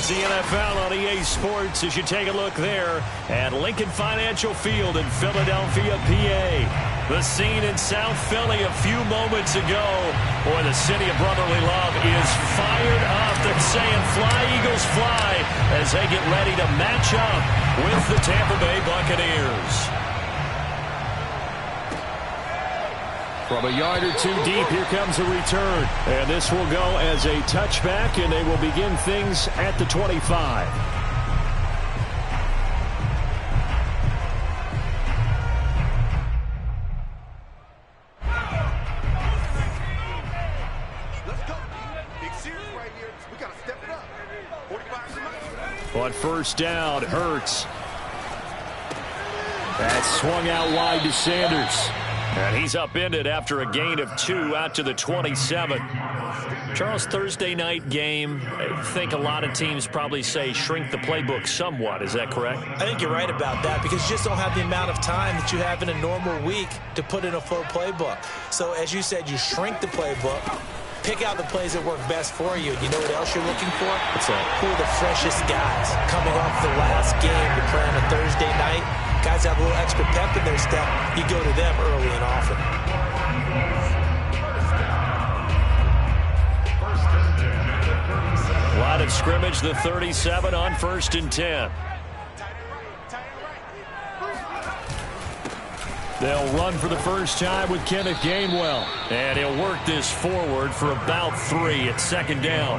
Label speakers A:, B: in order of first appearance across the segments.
A: It's the NFL on EA Sports as you take a look there at Lincoln Financial Field in Philadelphia, PA. The scene in South Philly a few moments ago. Boy, the city of brotherly love is fired up. They're saying fly, Eagles, fly as they get ready to match up with the Tampa Bay Buccaneers. From a yard or two deep, here comes a return. And this will go as a touchback, and they will begin things at the 25.
B: Let's go. Big series right here. We got to step it up. 45
A: On first down, Hurts. That's swung out wide to Sanders. And he's upended after a gain of 2 out to the 27. Charles, Thursday night game, I think a lot of teams probably say shrink the playbook somewhat. Is that correct?
C: I think you're right about that because you just don't have the amount of time that you have in a normal week to put in a full playbook. So as you said, you shrink the playbook, pick out the plays that work best for you. You know what else you're looking for?
A: What's that?
C: Who are the freshest guys coming off the last game to play on a Thursday night? Guys have a little extra pep in their step. You go to them early and often.
A: Line of scrimmage, the 37 on first and 10. They'll run for the first time with Kenneth Gainwell. And he'll work this forward for about 3 at second down.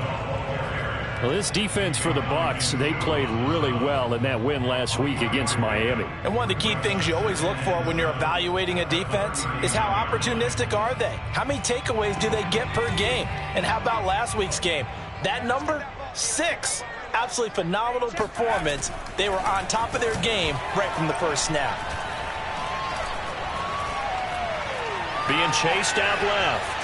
A: Well, this defense for the Bucs, they played really well in that win last week against Miami.
C: And one of the key things you always look for when you're evaluating a defense is how opportunistic are they? How many takeaways do they get per game? And how about last week's game? That number, 6. Absolutely phenomenal performance. They were on top of their game right from the first snap.
A: Being chased out left.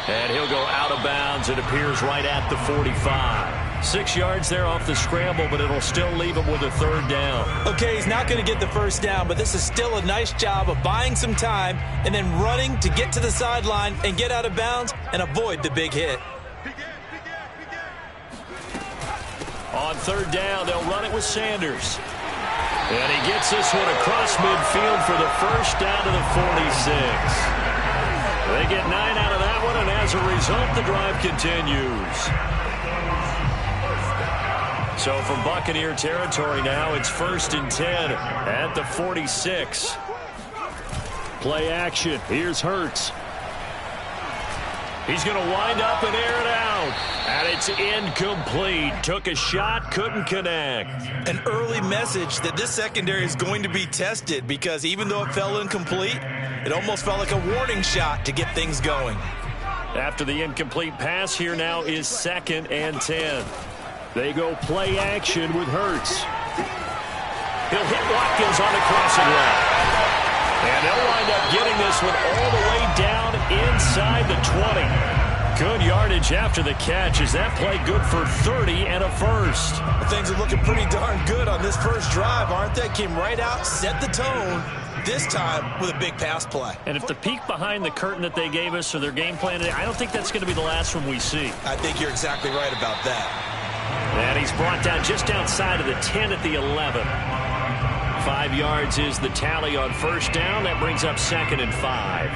A: And he'll go out of bounds. It appears right at the 45. 6 yards there off the scramble, but it'll still leave him with a third down.
C: Okay, he's not going to get the first down, but this is still a nice job of buying some time and then running to get to the sideline and get out of bounds and avoid the big hit.
A: On third down, they'll run it with Sanders. And he gets this one across midfield for the first down to the 46. They get 9 out of that one, and as a result, the drive continues. So from Buccaneer territory now, it's first and 10 at the 46. Play action. Here's Hurts. He's going to wind up and air it out. And it's incomplete. Took a shot, couldn't connect.
C: An early message that this secondary is going to be tested because even though it fell incomplete, it almost felt like a warning shot to get things going.
A: After the incomplete pass, here now is second and 10. They go play action with Hurts. He'll hit Watkins on the crossing route. And they'll wind up getting this one all the way down inside the 20. Good yardage after the catch. Is that play good for 30 and a first?
C: Things are looking pretty darn good on this first drive, aren't they? Came right out, set the tone, this time with a big pass play.
A: And if the peek behind the curtain that they gave us or their game plan, I don't think that's going to be the last one we see.
C: I think you're exactly right about that.
A: And he's brought down just outside of the 10 at the 11. 5 yards is the tally on first down. That brings up second and 5.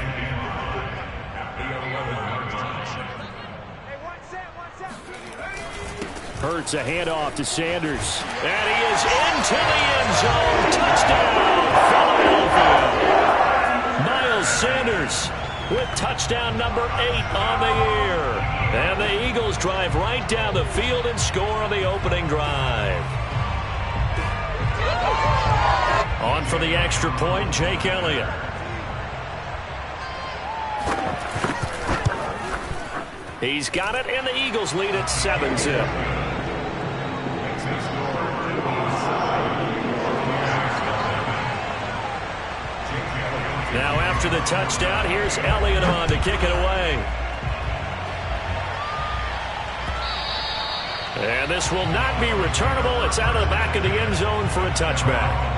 A: Hurts a handoff to Sanders. And he is into the end zone. Touchdown, Philadelphia. Miles Sanders with touchdown number 8 on the year. And the Eagles drive right down the field and score on the opening drive. On for the extra point, Jake Elliott. He's got it, and the Eagles lead at 7-zip. Now after the touchdown, here's Elliott on to kick it away. And this will not be returnable. It's out of the back of the end zone for a touchback.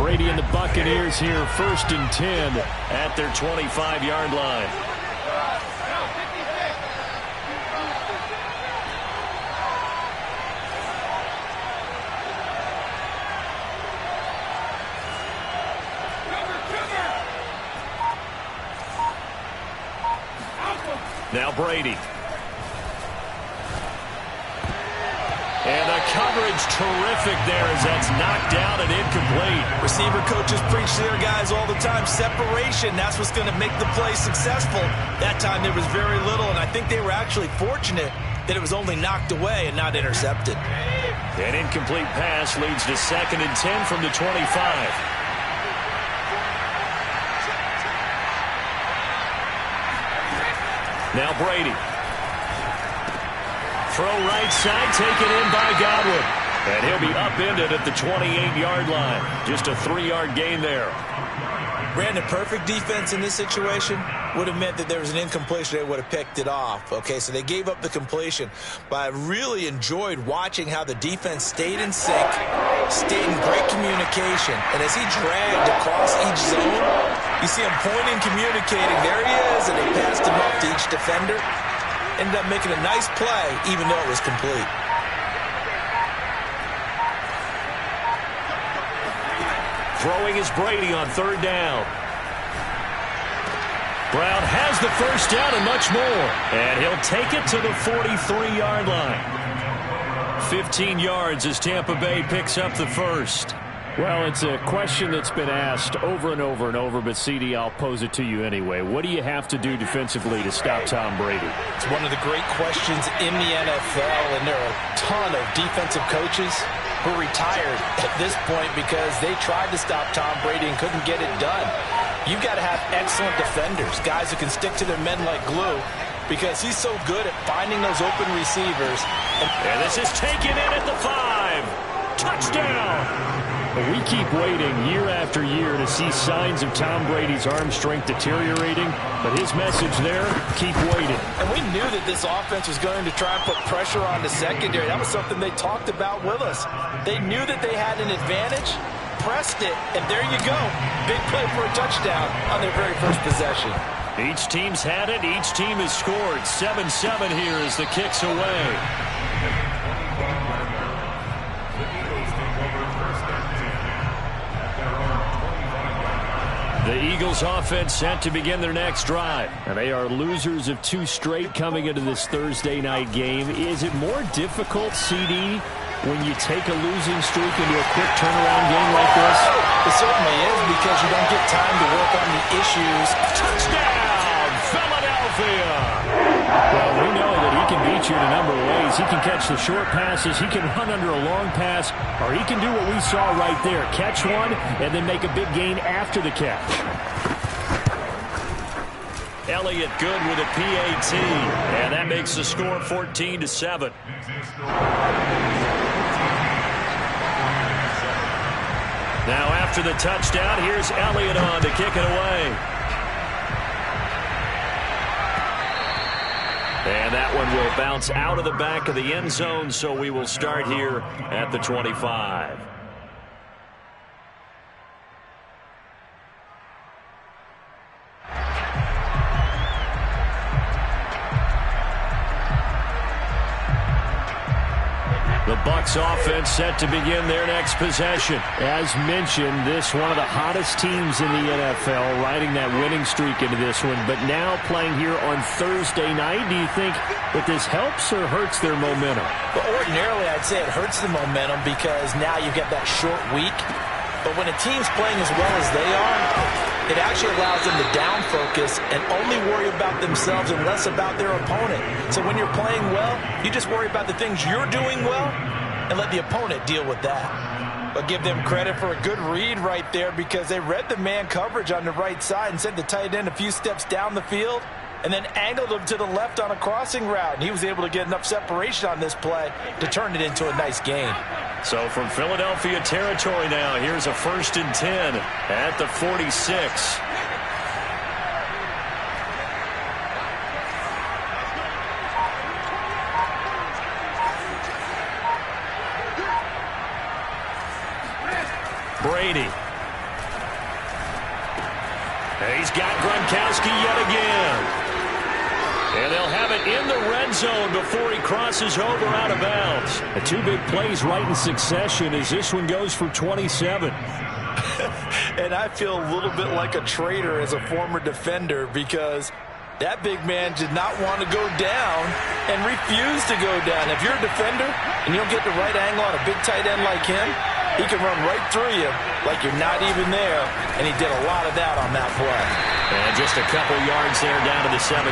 A: Brady and the Buccaneers here, 1st and 10 at their 25-yard line. Now Brady. And the coverage terrific there as that's knocked down and incomplete.
C: Receiver coaches preach to their guys all the time. Separation, that's what's going to make the play successful. That time there was very little, and I think they were actually fortunate that it was only knocked away and not intercepted.
A: An incomplete pass leads to 2nd and 10 from the 25. Now Brady. Throw right side, taken in by Godwin. And he'll be upended at the 28-yard line. Just a 3-yard gain there.
C: Brandon, perfect defense in this situation would have meant that there was an incompletion. They would have picked it off. Okay, so they gave up the completion. But I really enjoyed watching how the defense stayed in sync, stayed in great communication. And as he dragged across each zone, you see him pointing, communicating. There he is, and they passed him up to each defender. Ended up making a nice play, even though it was complete.
A: Throwing is Brady on 3rd down. Brown has the 1st down and much more. And he'll take it to the 43-yard line. 15 yards as Tampa Bay picks up the 1st. Well, it's a question that's been asked over and over and over, but CD, I'll pose it to you anyway. What do you have to do defensively to stop Tom Brady?
C: It's one of the great questions in the NFL, and there are a ton of defensive coaches who retired at this point because they tried to stop Tom Brady and couldn't get it done. You've got to have excellent defenders, guys who can stick to their men like glue, because he's so good at finding those open receivers.
A: And this is taken in at the 5. Touchdown! We keep waiting year after year to see signs of Tom Brady's arm strength deteriorating, but his message there, keep waiting.
C: And we knew that this offense was going to try and put pressure on the secondary. That was something they talked about with us. They knew that they had an advantage, pressed it, and there you go. Big play for a touchdown on their very first possession.
A: Each team's had it. Each team has scored. 7-7 here as the kick's away. The Eagles offense set to begin their next drive. And they are losers of 2 straight coming into this Thursday night game. Is it more difficult, CD, when you take a losing streak into a quick turnaround game like this?
C: It certainly is, because you don't get time to work on the issues.
A: Touchdown, Philadelphia! Well, we know that he can beat you in a number of ways. He can catch the short passes, he can run under a long pass, or he can do what we saw right there, catch one and then make a big gain after the catch. Elliott good with a PAT, and that makes the score 14-7. Now after the touchdown, here's Elliott on to kick it away. And that one will bounce out of the back of the end zone, so we will start here at the 25. The Bucs offense set to begin their next possession. As mentioned, this one of the hottest teams in the NFL, riding that winning streak into this one, but now playing here on Thursday night. Do you think that this helps or hurts their momentum?
C: Well, ordinarily, I'd say it hurts the momentum because now you get that short week. But when a team's playing as well as they are, it actually allows them to down focus and only worry about themselves and less about their opponent. So when you're playing well, you just worry about the things you're doing well and let the opponent deal with that. But give them credit for a good read right there, because they read the man coverage on the right side and sent the tight end a few steps down the field and then angled him to the left on a crossing route. And he was able to get enough separation on this play to turn it into a nice gain.
A: So from Philadelphia territory now, here's a 1st and 10 at the 46. Brady He's got Gronkowski yet again. And they'll have it in the red zone before he crosses over out of bounds. The two big plays right in succession as this one goes for 27.
C: And I feel a little bit like a traitor as a former defender because that big man did not want to go down and refused to go down. If you're a defender and you don't get the right angle on a big tight end like him, he can run right through you like you're not even there, and he did a lot of that on that play.
A: And just a couple yards there down to the 17.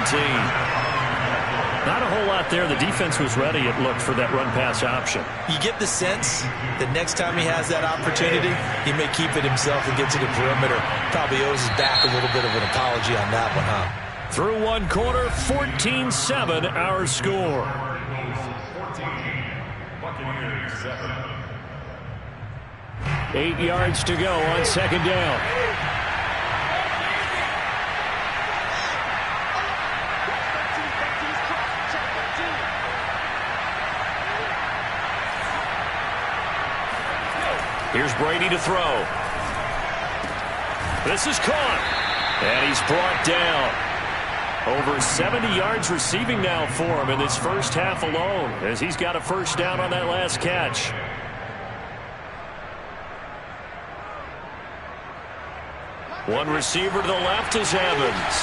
A: Not a whole lot there. The defense was ready, it looked, for that run-pass option.
C: You get the sense that next time he has that opportunity, he may keep it himself and get to the perimeter. Probably owes his back a little bit of an apology on that one, huh?
A: Through one quarter, 14-7 our score. 8 yards to go on second down. Here's Brady to throw. This is caught. And he's brought down. Over 70 yards receiving now for him in this first half alone, as he's got a first down on that last catch. One receiver to the left is Evans.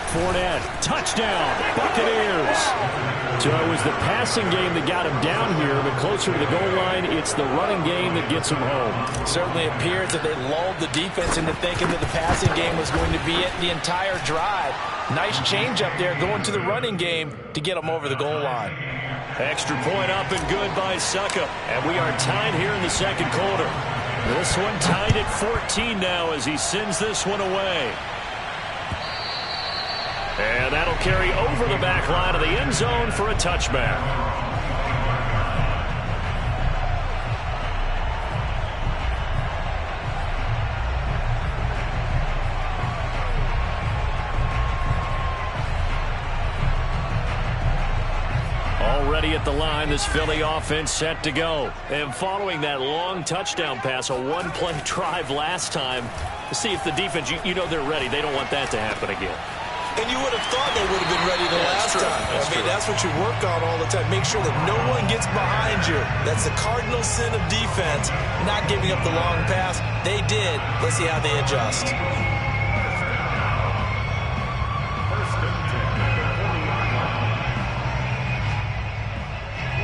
A: Fournette, touchdown, Buccaneers. So it was the passing game that got him down here, but closer to the goal line, it's the running game that gets him home.
C: Certainly appears that they lulled the defense into thinking that the passing game was going to be it the entire drive. Nice change up there going to the running game to get him over the goal line.
A: Extra point up and good by Suckup. And we are tied here in the second quarter. This one tied at 14 now as he sends this one away. And that'll carry over the back line of the end zone for a touchback. Already at the line, this Philly offense set to go. And following that long touchdown pass, a one-play drive last time, to see if the defense, you know they're ready. They don't want that to happen again.
C: And you would have thought they would have been ready the last time. That's what you work on all the time. Make sure that no one gets behind you. That's the cardinal sin of defense, not giving up the long pass. They did. Let's see how they adjust.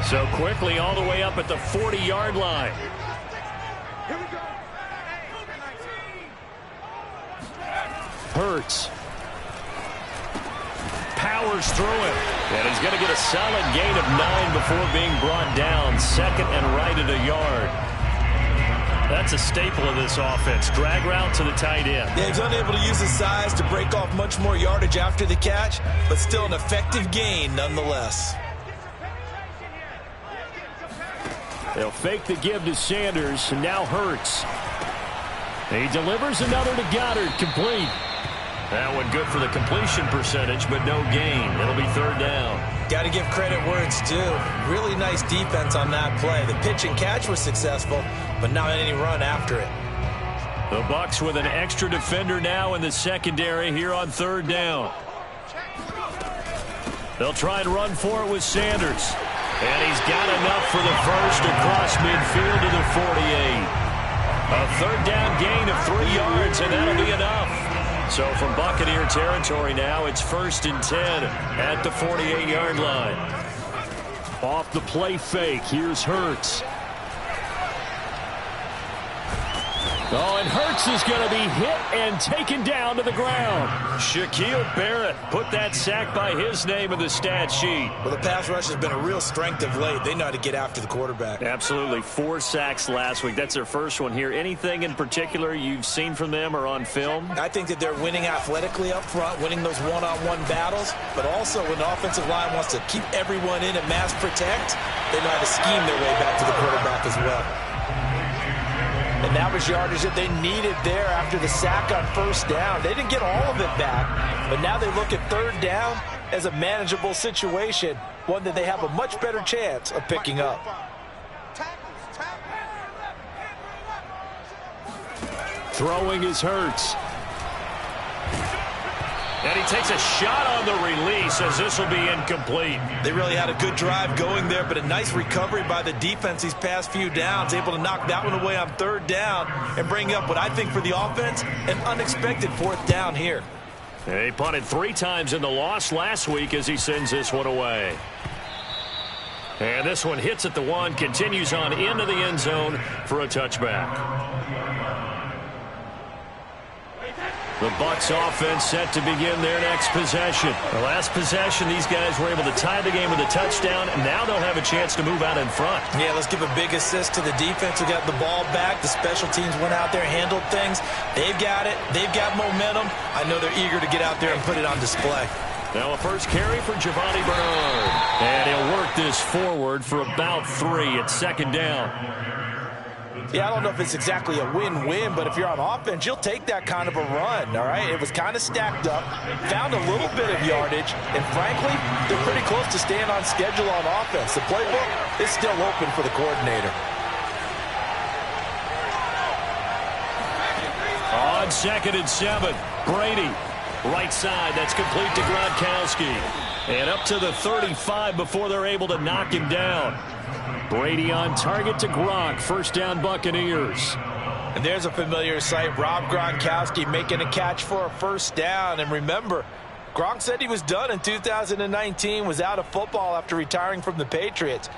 A: So quickly all the way up at the 40-yard line. Hurts. Powers through it. And he's going to get a solid gain of 9 before being brought down. Second and right at a yard. That's a staple of this offense. Drag route to the tight end.
C: Yeah, he's unable to use his size to break off much more yardage after the catch, but still an effective gain nonetheless.
A: They'll fake the give to Sanders, and now Hurts. He delivers another to Goddard, complete. That one good for the completion percentage, but no gain. It'll be third down.
C: Got to give credit where it's due. Really nice defense on that play. The pitch and catch was successful, but not any run after it.
A: The Bucs with an extra defender now in the secondary here on third down. They'll try and run for it with Sanders. And he's got enough for the first across midfield to the 48. A third down gain of 3 yards, and that'll be enough. So from Buccaneer territory now, it's 1st and 10 at the 48-yard line. Off the play fake, here's Hurts. Oh, and Hurts is going to be hit and taken down to the ground. Shaquille Barrett put that sack by his name in the stat sheet.
C: Well, the pass rush has been a real strength of late. They know how to get after the quarterback.
A: Absolutely. 4 sacks last week. That's their first one here. Anything in particular you've seen from them or on film?
C: I think that they're winning athletically up front, winning those one-on-one battles, but also when the offensive line wants to keep everyone in and mass protect, they know how to scheme their way back to the quarterback as well. And that was yardage that they needed there after the sack on first down. They didn't get all of it back, but now they look at third down. as a manageable situation, one that they have a much better chance of picking up.
A: Throwing is Hurts. And he takes a shot on the release as this will be incomplete.
C: They really had a good drive going there, but a nice recovery by the defense these past few downs, able to knock that one away on third down and bring up what I think for the offense, an unexpected fourth down here.
A: He punted 3 times in the loss last week as he sends this one away. And this one hits at the 1, continues on into the end zone for a touchback. The Bucs offense set to begin their next possession. The last possession, these guys were able to tie the game with a touchdown, and now they'll have a chance to move out in front.
C: Yeah, let's give a big assist to the defense who got the ball back. The special teams went out there, handled things. They've got it. They've got momentum. I know they're eager to get out there and put it on display.
A: Now a first carry for Giovanni Bernard. And he'll work this forward for about 3 at second down.
C: Yeah, I don't know if it's exactly a win-win, but if you're on offense, you'll take that kind of a run, all right? It was kind of stacked up, found a little bit of yardage, and frankly, they're pretty close to staying on schedule on offense. The playbook is still open for the coordinator.
A: On 2nd and 7, Brady. Right side, that's complete to Gronkowski. And up to the 35 before they're able to knock him down. Brady on target to Gronk. First down, Buccaneers.
C: And there's a familiar sight. Rob Gronkowski making a catch for a first down. And remember, Gronk said he was done in 2019, was out of football after retiring from the Patriots.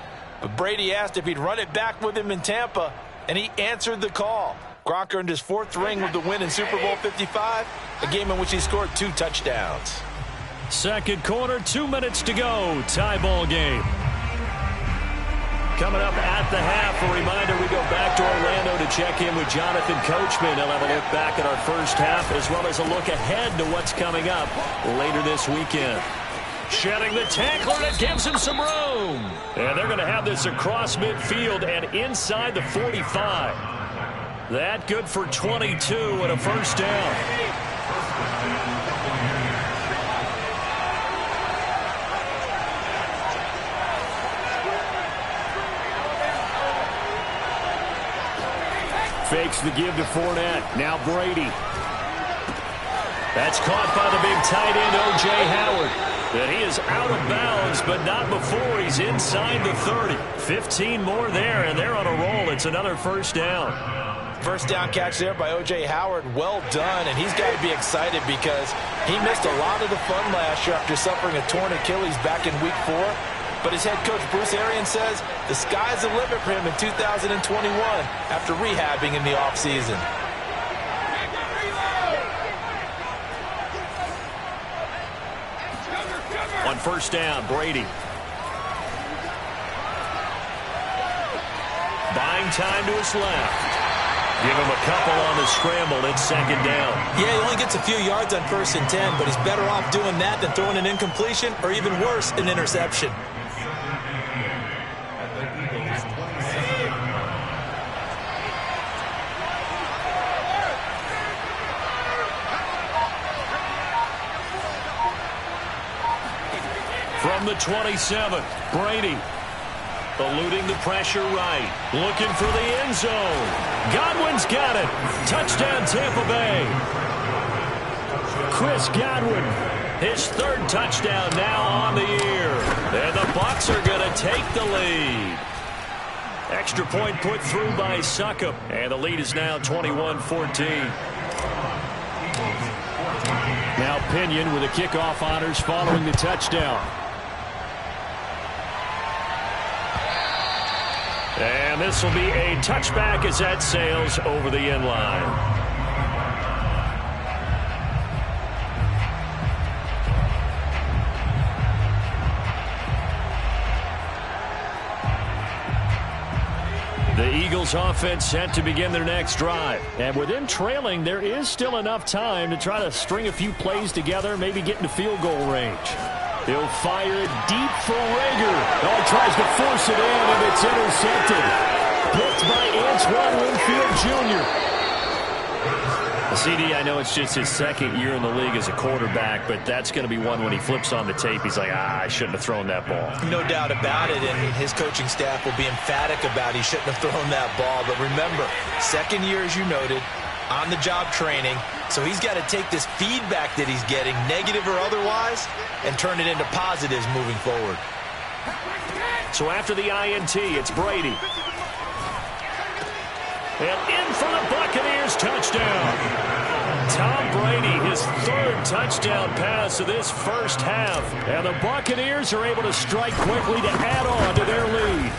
C: But Brady asked if he'd run it back with him in Tampa, and he answered the call. Gronk earned his 4th ring with the win in Super Bowl 55, a game in which he scored 2 touchdowns.
A: Second quarter, 2 minutes to go. Tie ball game. Coming up at the half, a reminder, we go back to Orlando to check in with Jonathan Coachman. He'll have a look back at our first half as well as a look ahead to what's coming up later this weekend. Shedding the tackler, and it gives him some room. And they're going to have this across midfield and inside the 45. That good for 22 and a first down. Fakes the give to Fournette. Now Brady. That's caught by the big tight end, O.J. Howard. And he is out of bounds, but not before he's inside the 30. 15 more there, and they're on a roll. It's another first down.
C: First down catch there by O.J. Howard. Well done, and he's got to be excited because he missed a lot of the fun last year after suffering a torn Achilles back in Week 4. But his head coach, Bruce Arians, says the sky's the limit for him in 2021 after rehabbing in the offseason.
A: On first down, Brady. Buying time to his left. Give him a couple on the scramble. It's second down.
C: Yeah, he only gets a few yards on 1st and 10, but he's better off doing that than throwing an incompletion or even worse, an interception.
A: From the 27, Brady. Eluding the pressure right. Looking for the end zone. Godwin's got it. Touchdown, Tampa Bay. Chris Godwin, his 3rd touchdown now on the year. And the Bucs are going to take the lead. Extra point put through by Succop. And the lead is now 21-14. Now Pinion with the kickoff honors following the touchdown. And this will be a touchback as that sails over the end line. The Eagles offense set to begin their next drive. And with them trailing, there is still enough time to try to string a few plays together, maybe get into field goal range. He'll fire it deep for Rager. Oh, he tries to force it in, and it's intercepted. Picked by Antoine Winfield Jr. CD, I know it's just his second year in the league as a quarterback, but that's going to be one when he flips on the tape, he's like, I shouldn't have thrown that ball.
C: No doubt about it, and his coaching staff will be emphatic about he shouldn't have thrown that ball. But remember, second year, as you noted, on-the-job training, so he's got to take this feedback that he's getting, negative or otherwise, and turn it into positives moving forward.
A: So after the INT, it's Brady. And in for the Buccaneers touchdown. Tom Brady, his third touchdown pass of this first half. And the Buccaneers are able to strike quickly to add on to their lead.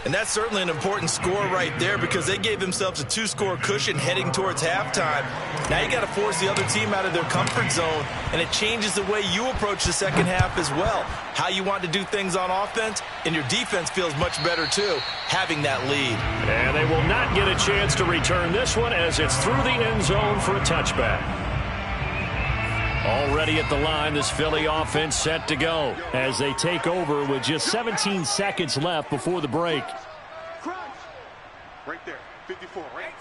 C: And that's certainly an important score right there because they gave themselves a 2-score cushion heading towards halftime. Now you got to force the other team out of their comfort zone, and it changes the way you approach the second half as well. How you want to do things on offense, and your defense feels much better too, having that lead.
A: And they will not get a chance to return this one as it's through the end zone for a touchback. Already at the line, this Philly offense set to go as they take over with just 17 seconds left before the break.
B: Right there, 54, right?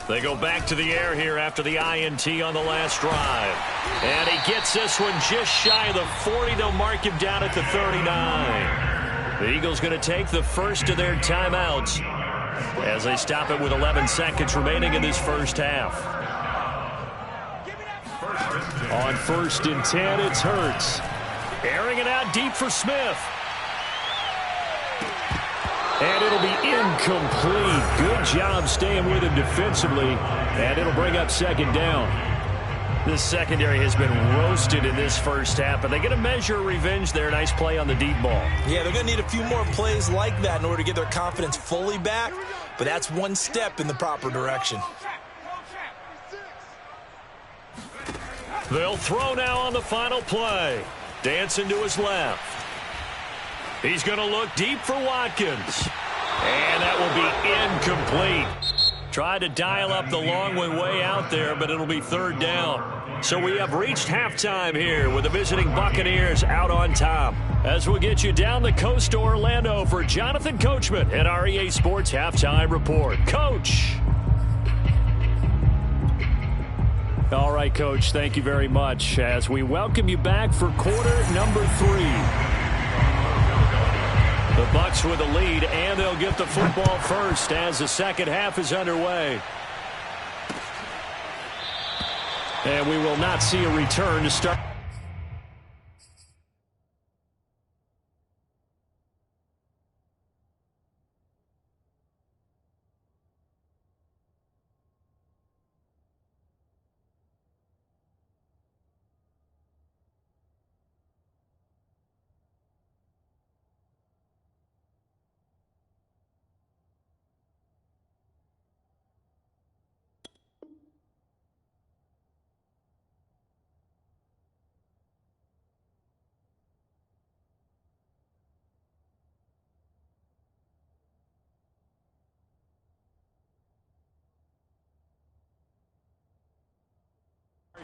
A: They go back to the air here after the INT on the last drive. And he gets this one just shy of the 40. They'll mark him down at the 39. The Eagles going to take the first of their timeouts as they stop it with 11 seconds remaining in this first half. On 1st and 10, it's Hurts. Airing it out deep for Smith. And it'll be incomplete. Good job staying with him defensively. And it'll bring up second down. This secondary has been roasted in this first half, but they get a measure of revenge there. Nice play on the deep ball.
C: Yeah, they're going to need a few more plays like that in order to get their confidence fully back, but that's one step in the proper direction.
A: They'll throw now on the final play. Dancing to his left. He's going to look deep for Watkins. And that will be incomplete. Tried to dial up the long one way out there, but it'll be third down. So we have reached halftime here with the visiting Buccaneers out on top. As we'll get you down the coast to Orlando for Jonathan Coachman at our EA Sports Halftime Report. Coach. All right, Coach, thank you very much as we welcome you back for quarter number 3. The Bucs with a lead, and they'll get the football first as the second half is underway. And we will not see a return to start.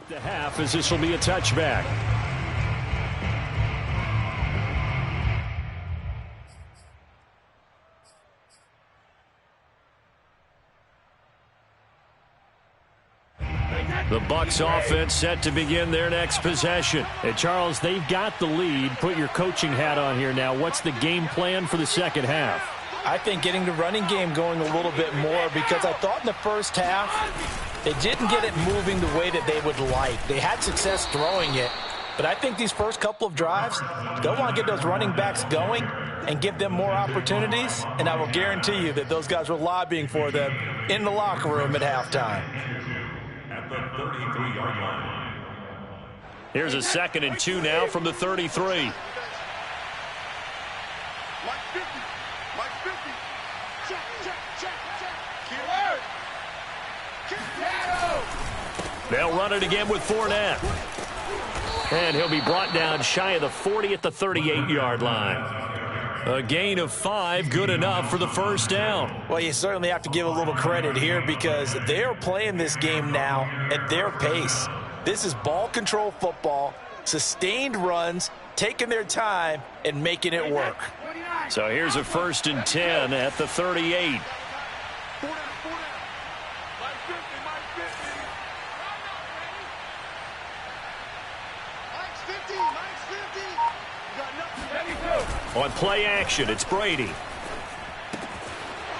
A: The half as this will be a touchback. The Bucs offense set to begin their next possession. And Charles, they've got the lead. Put your coaching hat on here now. What's the game plan for the second half?
C: I think getting the running game going a little bit more because I thought in the first half they didn't get it moving the way that they would like. They had success throwing it, but I think these first couple of drives, they'll want to get those running backs going and give them more opportunities, and I will guarantee you that those guys were lobbying for them in the locker room at halftime.
D: At the 33-yard line.
A: Here's a 2nd and 2 now from the 33. They'll run it again with Fournette. And he'll be brought down shy of the 40 at the 38-yard line. A gain of 5, good enough for the first down.
C: Well, you certainly have to give a little credit here because they're playing this game now at their pace. This is ball control football, sustained runs, taking their time, and making it work.
A: So here's a 1st and 10 at the 38. On play action, it's Brady.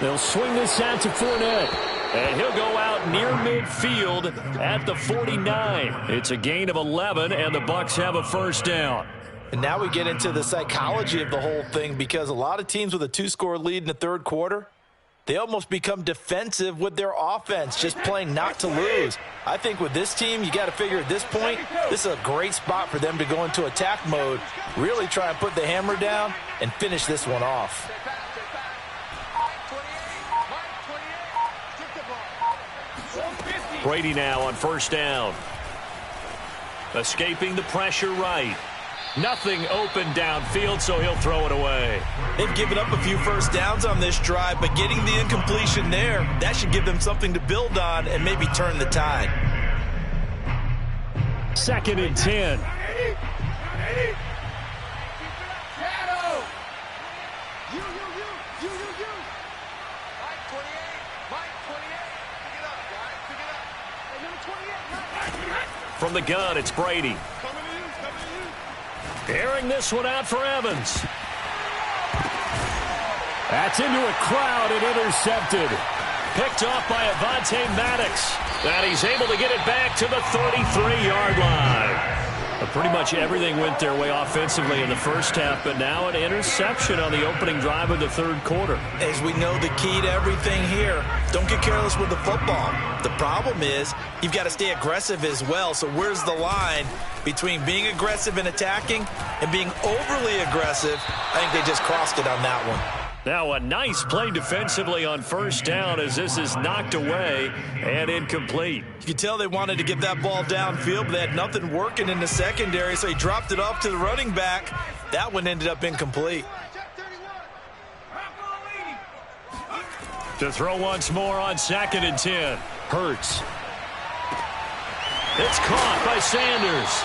A: They'll swing this out to Fournette. And he'll go out near midfield at the 49. It's a gain of 11, and the Bucs have a first down.
C: And now we get into the psychology of the whole thing, because a lot of teams with a 2-score lead in the third quarter, they almost become defensive with their offense, just playing not to lose. I think with this team, you got to figure at this point, this is a great spot for them to go into attack mode, really try and put the hammer down and finish this one off.
A: Brady now on first down. Escaping the pressure right. Nothing open downfield, so he'll throw it away.
C: They've given up a few first downs on this drive, but getting the incompletion there, that should give them something to build on and maybe turn the tide.
A: 2nd and 10. From the gun, it's Brady. Airing this one out for Evans. That's into a crowd and intercepted. Picked off by Avonte Maddox. And he's able to get it back to the 33-yard line. Pretty much everything went their way offensively in the first half, but now an interception on the opening drive of the third quarter.
C: As we know, the key to everything here, don't get careless with the football. The problem is you've got to stay aggressive as well. So where's the line between being aggressive and attacking and being overly aggressive? I think they just crossed it on that one.
A: Now a nice play defensively on first down as this is knocked away and incomplete.
C: You could tell they wanted to get that ball downfield, but they had nothing working in the secondary, so he dropped it off to the running back. That one ended up incomplete.
A: To throw once more on 2nd and 10. Hurts. It's caught by Sanders.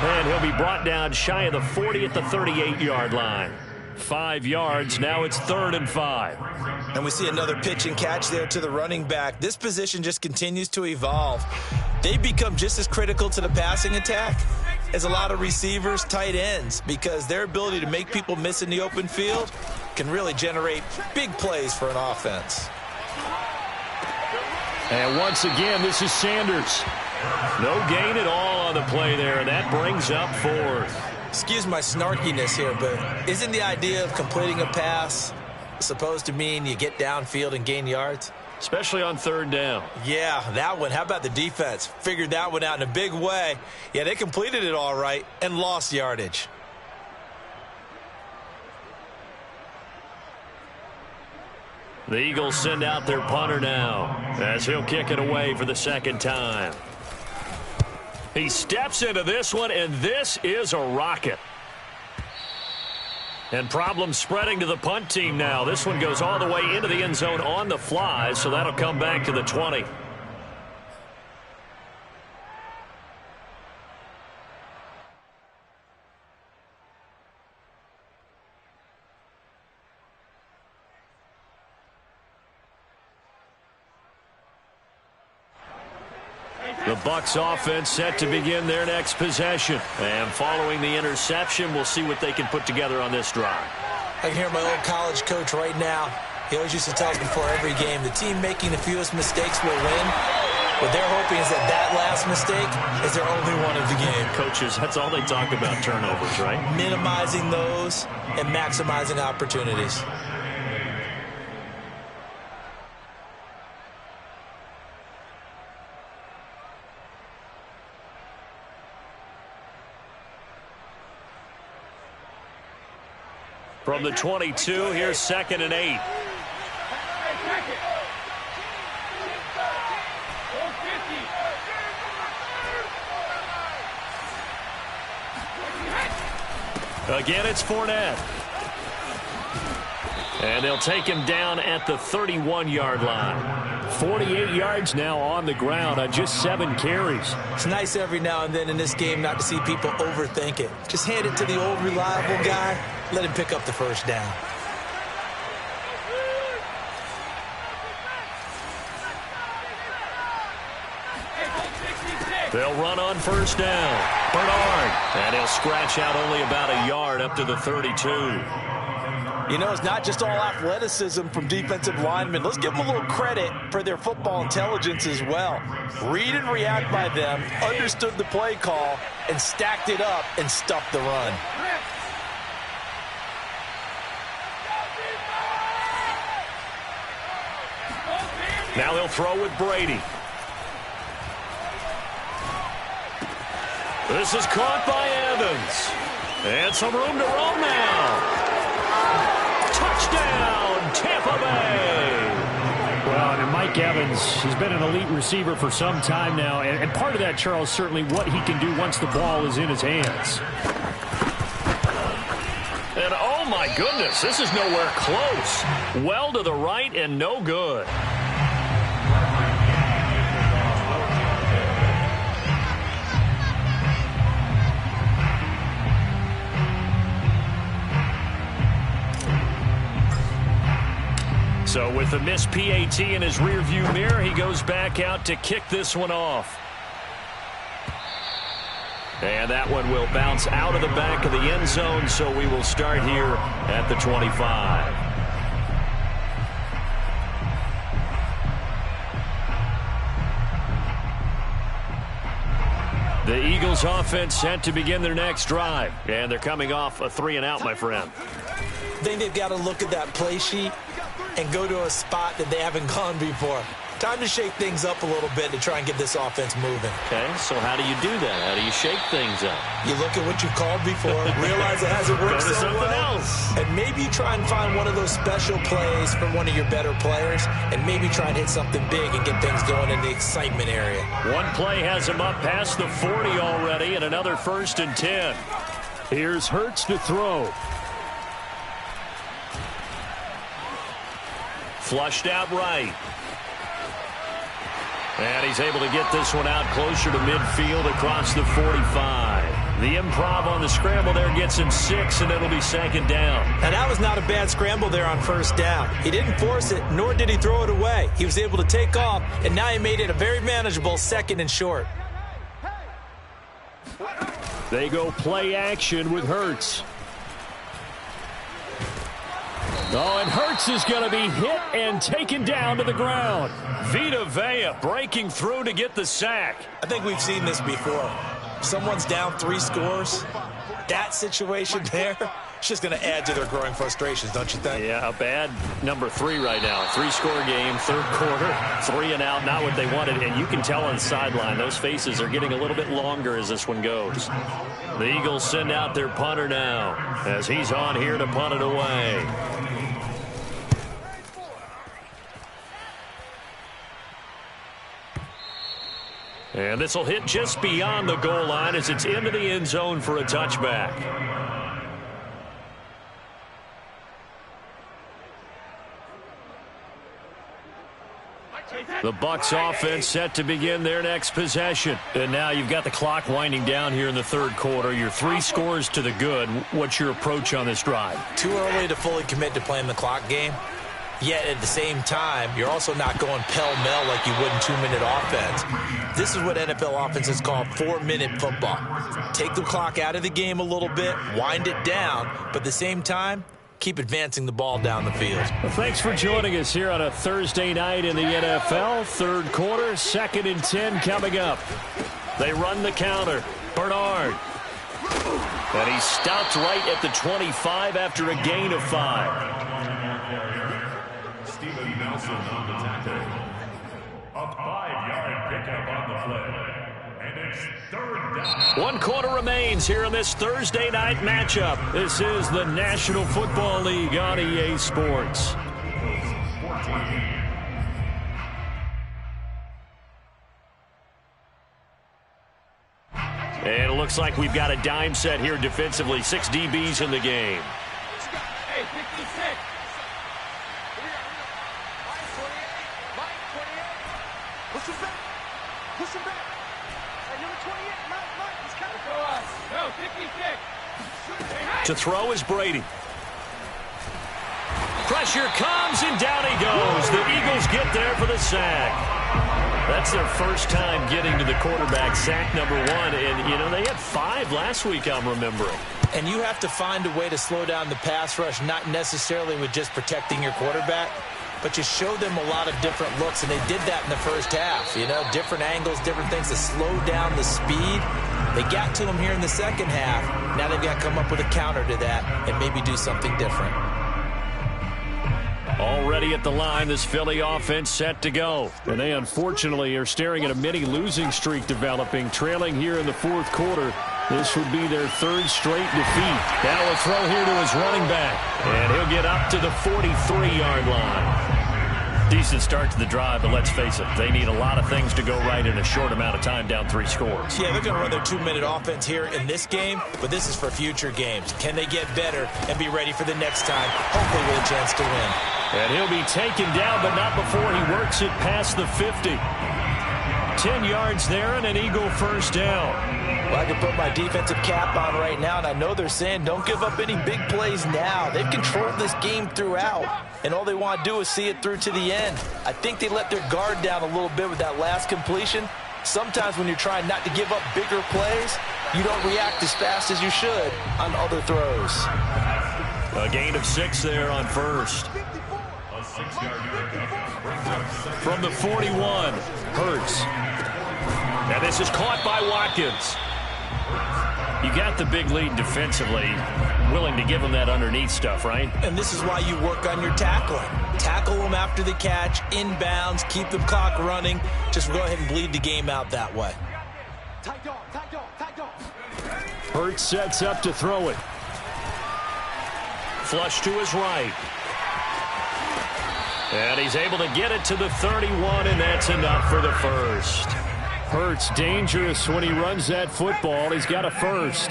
A: And he'll be brought down shy of the 40 at the 38-yard line. 5 yards. Now it's 3rd and 5.
C: And we see another pitch and catch there to the running back. This position just continues to evolve. They become just as critical to the passing attack as a lot of receivers, tight ends, because their ability to make people miss in the open field can really generate big plays for an offense.
A: And once again, this is Sanders. No gain at all on the play there, and that brings up 4th.
C: Excuse my snarkiness here, but isn't the idea of completing a pass supposed to mean you get downfield and gain yards?
A: Especially on 3rd down.
C: Yeah, that one. How about the defense? Figured that one out in a big way. Yeah, they completed it all right and lost yardage.
A: The Eagles send out their punter now as he'll kick it away for the 2nd time. He steps into this one, and this is a rocket. And problems spreading to the punt team now. This one goes all the way into the end zone on the fly, so that'll come back to the 20. The Bucs offense set to begin their next possession. And following the interception, we'll see what they can put together on this drive.
C: I can hear my old college coach right now. He always used to tell us before every game, the team making the fewest mistakes will win. What they're hoping is that that last mistake is their only one of the game.
A: Coaches, that's all they talk about, turnovers, right?
C: Minimizing those and maximizing opportunities.
A: From the 22, here's 2nd and 8. Again, it's Fournette. And they'll take him down at the 31-yard line. 48 yards now on the ground on just 7 carries.
C: It's nice every now and then in this game not to see people overthink it. Just hand it to the old reliable guy. Let him pick up the first down.
A: They'll run on first down. Bernard. And he'll scratch out only about a yard up to the 32.
C: You know, it's not just all athleticism from defensive linemen. Let's give them a little credit for their football intelligence as well. Read and react by them, understood the play call, and stacked it up and stuffed the run.
A: Now he'll throw with Brady. This is caught by Evans. And some room to roam now. Touchdown, Tampa Bay.
E: Well, and Mike Evans, he's been an elite receiver for some time now. And part of that, Charles, certainly what he can do once the ball is in his hands.
A: And oh my goodness, this is nowhere close. Well to the right and no good. So with the missed PAT in his rearview mirror, he goes back out to kick this one off. And that one will bounce out of the back of the end zone, so we will start here at the 25. The Eagles offense set to begin their next drive. And they're coming off a 3-and-out, my friend.
C: I think they've got to look at that play sheet and go to a spot that they haven't gone before. Time to shake things up a little bit to try and get this offense moving.
A: Okay, so how do you do that? How do you shake things up?
C: You look at what you called before, realize it hasn't worked
A: Go to
C: so
A: something
C: well,
A: else.
C: and maybe try and find one of those special plays from one of your better players, and maybe try and hit something big and get things going in the excitement area.
A: One play has him up past the 40 already, and another 1st and 10.
E: Here's Hurts to throw.
A: Flushed out right. And he's able to get this one out closer to midfield across the 45. The improv on the scramble there gets him 6, and it'll be 2nd down.
C: And that was not a bad scramble there on 1st down. He didn't force it, nor did he throw it away. He was able to take off, and now he made it a very manageable 2nd and short.
E: They go play action with Hurts. Oh, and Hurts is going to be hit and taken down to the ground.
A: Vita Vea breaking through to get the sack.
C: I think we've seen this before. Someone's down 3 scores. That situation there, it's just going to add to their growing frustrations, don't you think?
A: Yeah, a bad number 3 right now. 3-score game, 3rd quarter, 3-and-out, not what they wanted. And you can tell on the sideline, those faces are getting a little bit longer as this one goes. The Eagles send out their punter now as he's on here to punt it away. And this will hit just beyond the goal line as it's into the end zone for a touchback. The Bucs offense set to begin their next possession. And now you've got the clock winding down here in the 3rd quarter. You're 3 scores to the good. What's your approach on this drive?
C: Too early to fully commit to playing the clock game. Yet at the same time, you're also not going pell-mell like you would in 2-minute offense. This is what NFL offenses call 4-minute football. Take the clock out of the game a little bit, wind it down, but at the same time, keep advancing the ball down the field.
E: Well, thanks for joining us here on a Thursday night in the NFL. 3rd quarter, 2nd and 10 coming up.
A: They run the counter. Bernard. And he's stopped right at the 25 after a gain of 5.
D: Steven Nelson on the tackle. A 5-yard pickup on the play. And it's 3rd down.
A: 1 quarter remains here in this Thursday night matchup. This is the National Football League on EA Sports. And it looks like we've got a dime set here defensively. 6 DBs in the game.
B: Hey, 56. Push him back. Push him back. Hey, number 28, Mike, he's coming for us. No, 56.
A: To throw is Brady. Pressure comes, and down he goes. The Eagles get there for the sack. That's their first time getting to the quarterback, sack number 1. And, you know, they had 5 last week, I'm remembering.
C: And you have to find a way to slow down the pass rush, not necessarily with just protecting your quarterback, but you show them a lot of different looks, and they did that in the first half. You know, different angles, different things to slow down the speed. They got to him here in the second half. Now they've got to come up with a counter to that and maybe do something different.
A: Already at the line, this Philly offense set to go. And they unfortunately are staring at a mini losing streak developing, trailing here in the fourth quarter. This would be their 3rd straight defeat. Now a throw here to his running back. And he'll get up to the 43-yard line. Decent start to the drive, but let's face it, they need a lot of things to go right in a short amount of time, down 3 scores.
C: Yeah, they're going to run their 2-minute offense here in this game, but this is for future games. Can they get better and be ready for the next time, hopefully with a chance to win?
A: And he'll be taken down, but not before he works it past the 50. 10 yards there and an Eagle first down.
C: Well, I can put my defensive cap on right now, and I know they're saying don't give up any big plays now. They've controlled this game throughout, and all they want to do is see it through to the end. I think they let their guard down a little bit with that last completion. Sometimes when you're trying not to give up bigger plays, you don't react as fast as you should on other throws.
A: A gain of 6 there on first.
D: A 6-yard pickup brings up
A: From the 41, Hurts. And this is caught by Watkins. You got the big lead defensively. Willing to give them that underneath stuff, right?
C: And this is why you work on your tackling. Tackle them after the catch, inbounds, keep the clock running. Just go ahead and bleed the game out that way.
B: Tight dog, tight dog, tight dog.
A: Hurts sets up to throw it. Flush to his right. And he's able to get it to the 31, and that's enough for the first. Hurts dangerous when he runs that football. He's got a first.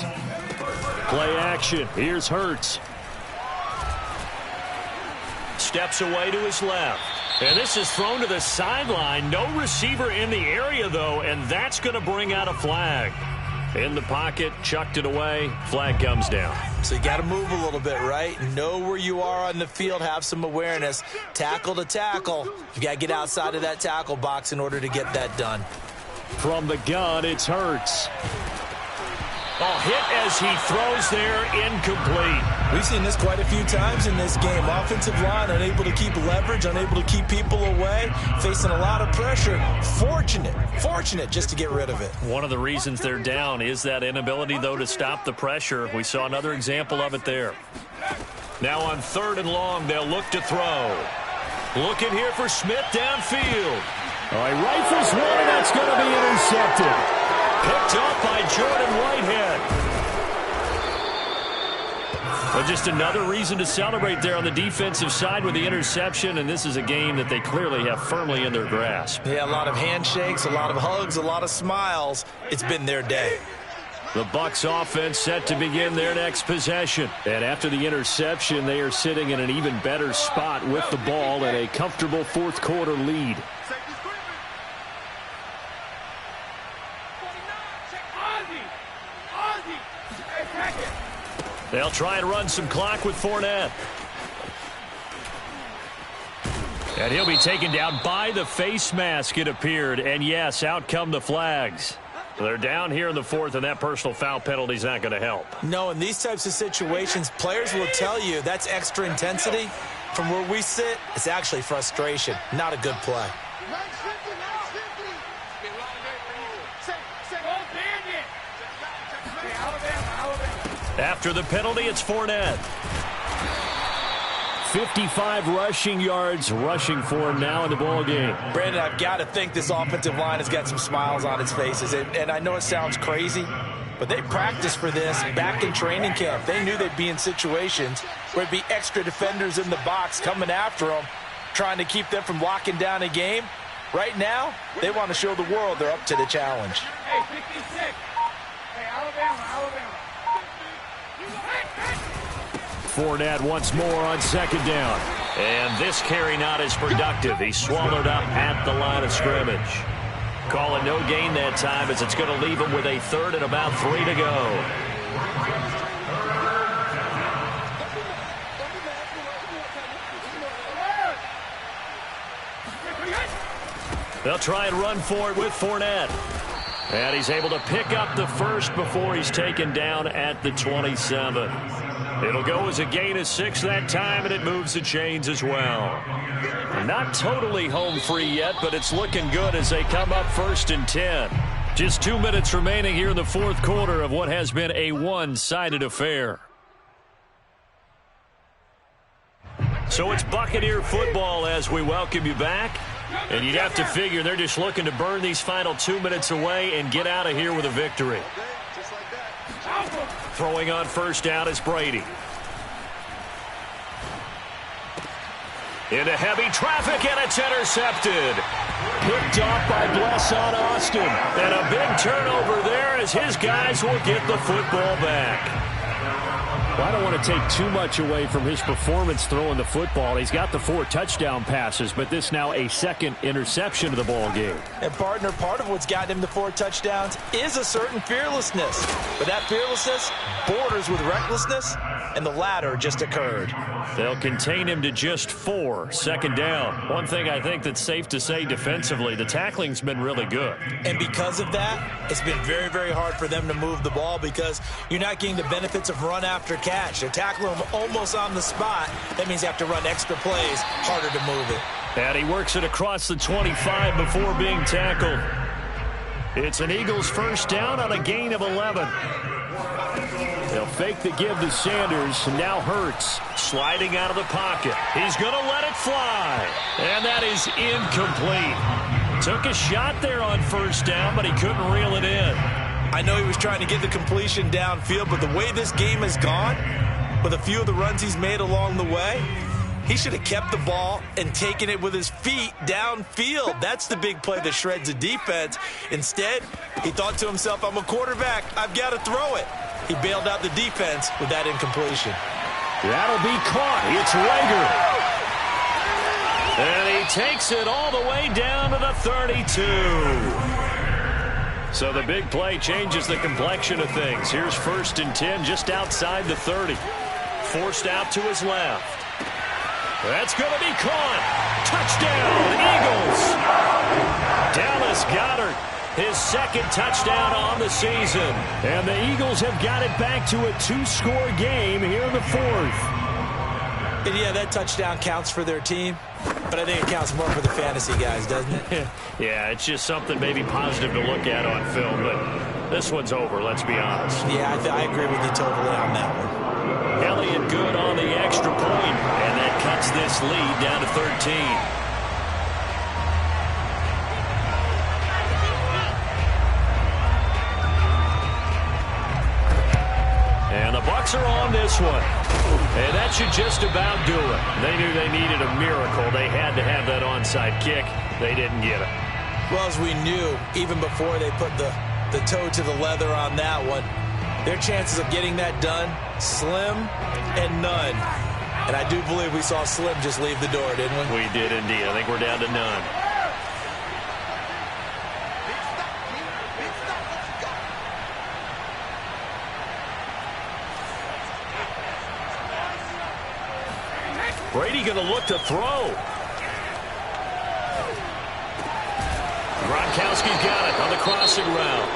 A: Play action. Here's Hurts. Steps away to his left. And this is thrown to the sideline. No receiver in the area, though, and that's going to bring out a flag. In the pocket, chucked it away. Flag comes down.
C: So you got to move a little bit, right? Know where you are on the field. Have some awareness. Tackle to tackle. You got to get outside of that tackle box in order to get that done.
A: From the gun, it's Hurts. Hit as he throws there, incomplete.
C: We've seen this quite a few times in this game. Offensive line unable to keep leverage, unable to keep people away, facing a lot of pressure. Fortunate just to get rid of it.
A: One of the reasons they're down is that inability, though, to stop the pressure. We saw another example of it there. Now on 3rd and long, they'll look to throw. Looking here for Smith downfield. All right, rifles one, and that's going to be intercepted. Picked up by Jordan Whitehead. Well, just another reason to celebrate there on the defensive side with the interception, and this is a game that they clearly have firmly in their grasp.
C: Yeah, a lot of handshakes, a lot of hugs, a lot of smiles. It's been their day.
A: The Bucs offense set to begin their next possession. And after the interception, they are sitting in an even better spot with the ball and a comfortable fourth quarter lead. They'll try and run some clock with Fournette. And he'll be taken down by the face mask, it appeared. And yes, out come the flags. They're down here in the 4th, and that personal foul penalty is not going to help.
C: No, in these types of situations, players will tell you that's extra intensity. From where we sit, it's actually frustration. Not a good play.
A: After the penalty, it's Fournette. 55 rushing yards rushing for him now in the ball game.
C: Brandon, I've got to think this offensive line has got some smiles on its faces. And I know it sounds crazy, but they practiced for this back in training camp. They knew they'd be in situations where it'd be extra defenders in the box coming after them, trying to keep them from locking down a game. Right now, they want to show the world they're up to the challenge.
B: Hey, 56. Hey, Alabama.
A: Fournette once more on 2nd down. And this carry not as productive. He swallowed up at the line of scrimmage. Calling no gain that time as it's going to leave him with a 3rd and about 3 to go. They'll try and run for it with Fournette. And he's able to pick up the first before he's taken down at the 27. It'll go as a gain of 6 that time, and it moves the chains as well. Not totally home free yet, but it's looking good as they come up 1st and 10. Just 2 minutes remaining here in the fourth quarter of what has been a one-sided affair. So it's Buccaneer football as we welcome you back. And you'd have to figure they're just looking to burn these final 2 minutes away and get out of here with a victory. Throwing on first down is Brady. Into heavy traffic, and it's intercepted. Picked off by Blesson Austin. And a big turnover there as his guys will get the football back. Well, I don't want to take too much away from his performance throwing the football. He's got the 4 touchdown passes, but this now a second interception of the ball game.
C: And, partner, part of what's gotten him the 4 touchdowns is a certain fearlessness. But that fearlessness borders with recklessness, and the latter just occurred.
A: They'll contain him to just 4, 2nd down. One thing I think that's safe to say defensively, the tackling's been really good.
C: And because of that, it's been very, very hard for them to move the ball because you're not getting the benefits of run after catch. They're tackling him almost on the spot. That means you have to run extra plays, harder to move it.
A: And he works it across the 25 before being tackled. It's an Eagles first down on a gain of 11. They'll fake the give to Sanders. Now Hurts sliding out of the pocket. He's going to let it fly. And that is incomplete. Took a shot there on first down, but he couldn't reel it in.
C: I know he was trying to get the completion downfield, but the way this game has gone, with a few of the runs he's made along the way, he should have kept the ball and taken it with his feet downfield. That's the big play that shreds a defense. Instead, he thought to himself, I'm a quarterback. I've got to throw it. He bailed out the defense with that incompletion.
A: That'll be caught. It's Rager. And he takes it all the way down to the 32. So the big play changes the complexion of things. Here's 1st and 10 just outside the 30. Forced out to his left. That's going to be caught. Touchdown, Eagles. Dallas Goedert, his 2nd touchdown on the season. And the Eagles have got it back to a 2-score game here in the 4th.
C: And yeah, that touchdown counts for their team, but I think it counts more for the fantasy guys, doesn't it?
A: Yeah, it's just something maybe positive to look at on film, but this one's over, let's be honest.
C: Yeah, I agree with you totally on that one.
A: Elliott good on the extra point, and that cuts this lead down to 13. And the Bucs are on this one. And that should just about do it. They knew they needed a miracle. They had to have that onside kick. They didn't get it.
C: Well, as we knew, even before they put the toe to the leather on that one, their chances of getting that done, slim and none. And I do believe we saw Slim just leave the door, didn't we?
A: We did indeed. I think we're down to none. Brady going to look to throw. Gronkowski's got it on the crossing route.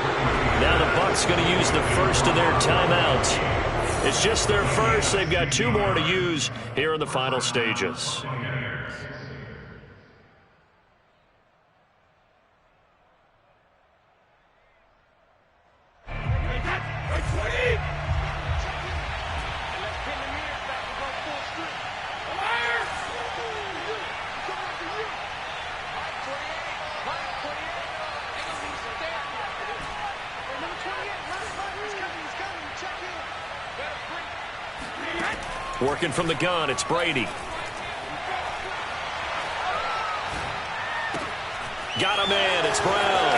A: Now the Bucs going to use the first of their timeouts. It's just their first. They've got 2 more to use here in the final stages. Working from the gun, it's Brady. Got a man, it's Brown.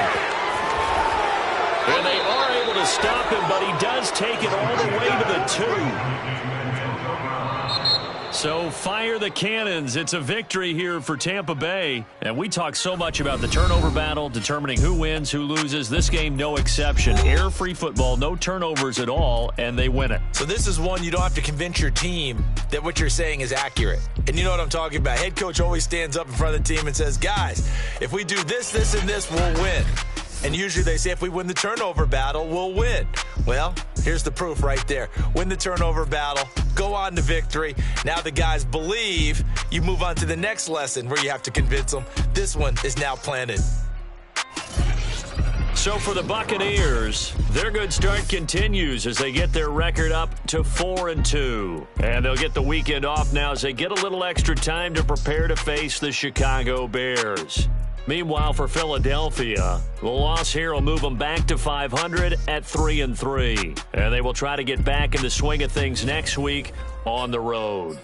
A: And they are able to stop him, but he does take it all the way to the 2. So fire the cannons. It's a victory here for Tampa Bay. And we talk so much about the turnover battle, determining who wins, who loses. This game, no exception. Error-free football, no turnovers at all, and they win it.
C: So this is one you don't have to convince your team that what you're saying is accurate. And you know what I'm talking about. Head coach always stands up in front of the team and says, guys, if we do this, this, and this, we'll win. And usually they say if we win the turnover battle, we'll win. Well, here's the proof right there. Win the turnover battle, go on to victory. Now the guys believe. You move on to the next lesson where you have to convince them. This one is now planted.
A: So for the Buccaneers, their good start continues as they get their record up to 4-2. And they'll get the weekend off now as they get a little extra time to prepare to face the Chicago Bears. Meanwhile, for Philadelphia, the loss here will move them back to 500 at 3-3. And they will try to get back in the swing of things next week on the road.